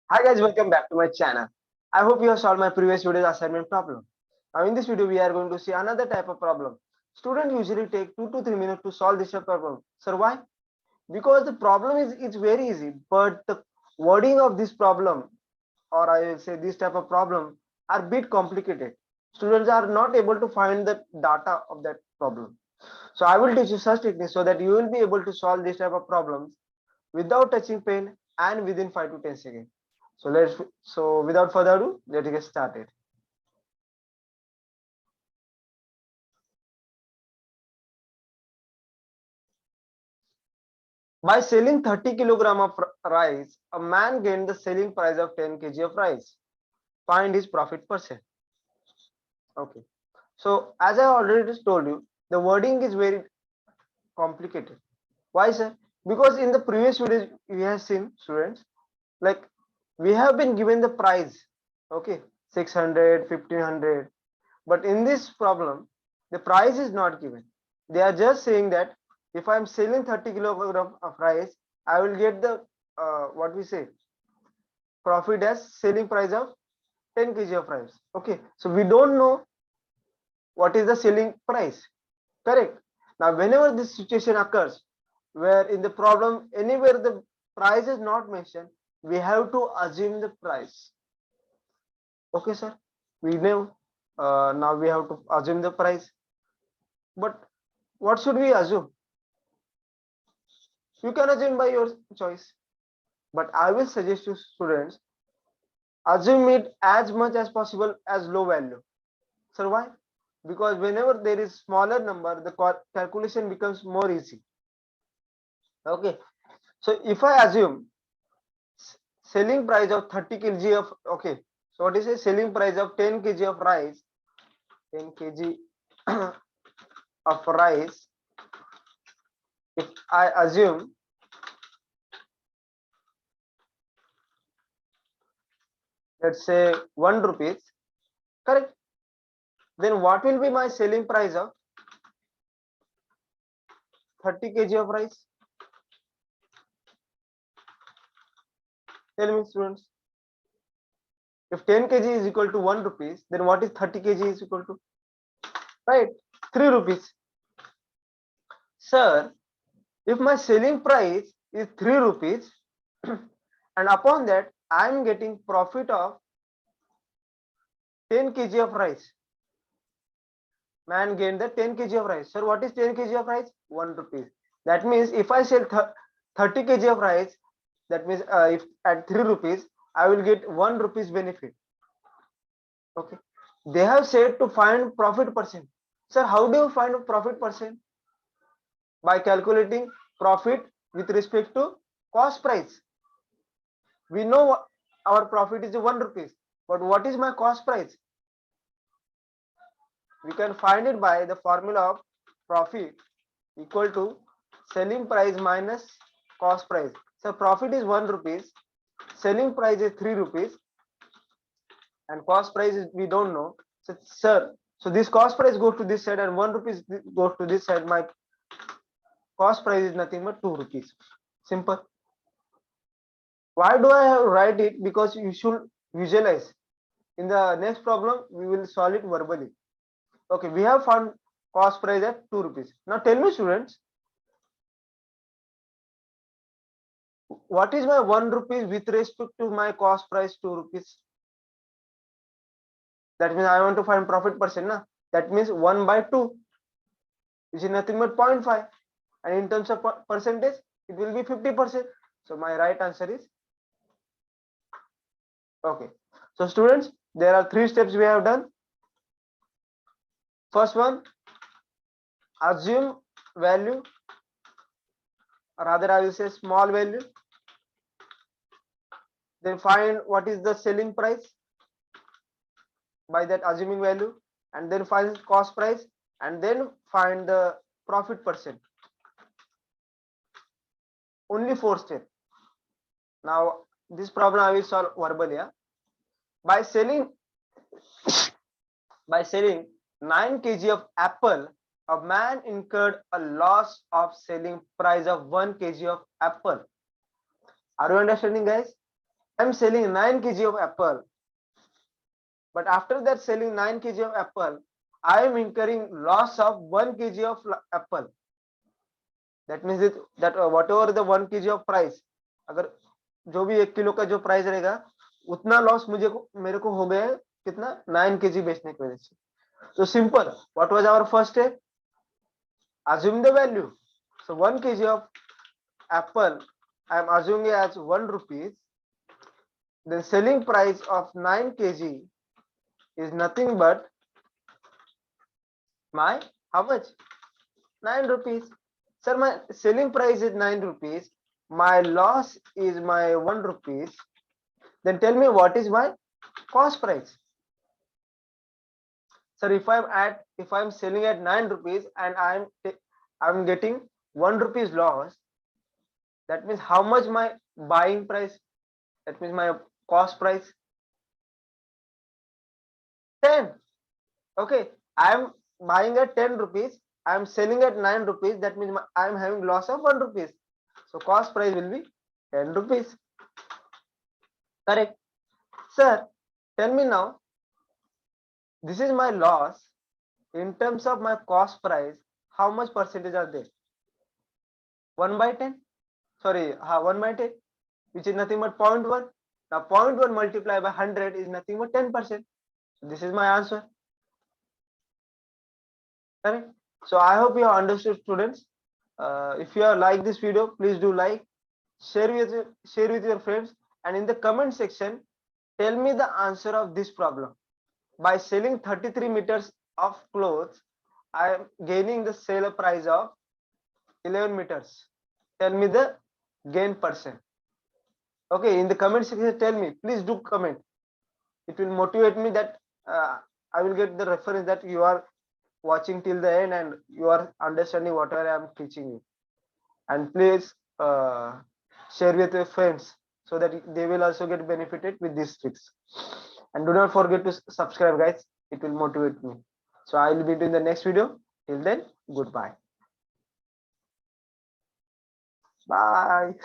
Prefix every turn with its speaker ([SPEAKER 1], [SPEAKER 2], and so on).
[SPEAKER 1] Hi guys, welcome back to my channel. I hope you have solved my previous video's assignment problem. Now in this video we are going to see another type of problem. Students usually take 2 to 3 minutes to solve this type of problem. Sir, why? Because the problem is it's very easy, but the wording of this problem, or I will say this type of problem, are bit complicated. Students are not able to find the data of that problem. So I will teach you such techniques so that you will be able to solve this type of problems without touching pen and within 5 to 10 seconds. So without further ado, let's get started. By selling 30 kilogram of rice, a man gained the selling price of 10 kg of rice. Find his profit percent. Okay. So as I already just told you, the wording is very complicated. Why, sir? Because in the previous videos we have seen, students, like we have been given the price, okay, 600, 1500. But in this problem, the price is not given. They are just saying that if I am selling 30 kilogram of rice, I will get the what we say profit as selling price of 10 kg of rice. Okay, so we don't know what is the selling price. Correct. Now, whenever this situation occurs, where in the problem anywhere the price is not mentioned, we have to assume the price. Okay, sir. We know now we have to assume the price. But what should we assume? You can assume by your choice, but I will suggest to students assume it as much as possible as low value. So why? Because whenever there is smaller number, the calculation becomes more easy. Okay, so if I assume selling price of 30 kg of, okay, so what is a selling price of 10 kg of rice, 10 kg of rice, if I assume let's say 1 rupees, correct, then what will be my selling price of 30 kg of rice? Tell me, students. If 10 kg is equal to 1 rupees, then what is 30 kg is equal to? Right, 3 rupees. Sir, if my selling price is 3 rupees and upon that I am getting profit of 10 kg of rice, man gained the 10 kg of rice. Sir, what is 10 kg of rice? 1 rupees. That means if I sell 30 kg of rice, that means if at 3 rupees, I will get 1 rupees benefit. Okay. They have said to find profit percent. Sir, how do you find profit percent? By calculating profit with respect to cost price. We know our profit is 1 rupees, but what is my cost price? We can find it by the formula of profit equal to selling price minus cost price. So profit is 1 rupees, selling price is 3 rupees, and cost price is we don't know. So sir, so this cost price goes to this side and 1 rupees goes to this side. My cost price is nothing but 2 rupees. Simple. Why do I write it? Because you should visualize. In the next problem, we will solve it verbally. Okay, we have found cost price at 2 rupees. Now tell me, students, what is my 1 rupees with respect to my cost price 2 rupees? That means I want to find profit percent. Na? That means 1 by 2, which is nothing but 0.5. And in terms of percentage, it will be 50%. So my right answer is okay. So students, there are 3 steps we have done. First one, assume value, or rather I will say small value. Then find what is the selling price by that assuming value, and then find cost price, and then find the profit percent. Only 4 steps. Now this problem I will solve verbally. Yeah? By selling 9 kg of apple, a man incurred a loss of selling price of 1 kg of apple. Are you understanding, guys? I am selling 9 kg of apple, but after that selling 9 kg of apple, I am incurring loss of 1 kg of apple. That means that whatever the 1 kg of price, अगर जो भी 1 kilo का जो price रहेगा उतना loss मेरे को हो गया है कितना 9 kg बेचने की वजह से. So simple. What was our first step? Assume the value. So 1 kg of apple I am assuming as 1 rupees. The selling price of 9 kg is nothing but my how much? 9 rupees. Sir, my selling price is 9 rupees. My loss is my 1 rupees. Then tell me what is my cost price. Sir, if I'm selling at 9 rupees and I'm getting 1 rupees loss, that means how much my buying price? That means my cost price 10. Okay, I am buying at 10 rupees. I am selling at 9 rupees. That means I am having loss of 1 rupees. So cost price will be 10 rupees. Correct. Sir, tell me now, this is my loss. In terms of my cost price, how much percentage are there? 1 by 10. Sorry, 1 by 10, which is nothing but 0.1. Now 0.1 multiplied by 100 is nothing but 10%. This is my answer. Correct. So I hope you have understood, students. If you have liked this video, please do like, share with your friends, and in the comment section, tell me the answer of this problem. By selling 33 meters of clothes, I am gaining the sale price of 11 meters. Tell me the gain percent. Okay, in the comment section, tell me. Please do comment. It will motivate me that I will get the reference that you are watching till the end and you are understanding whatever I am teaching you. And please share with your friends so that they will also get benefited with these tricks. And do not forget to subscribe, guys. It will motivate me. So I will be doing the next video. Till then, goodbye. Bye.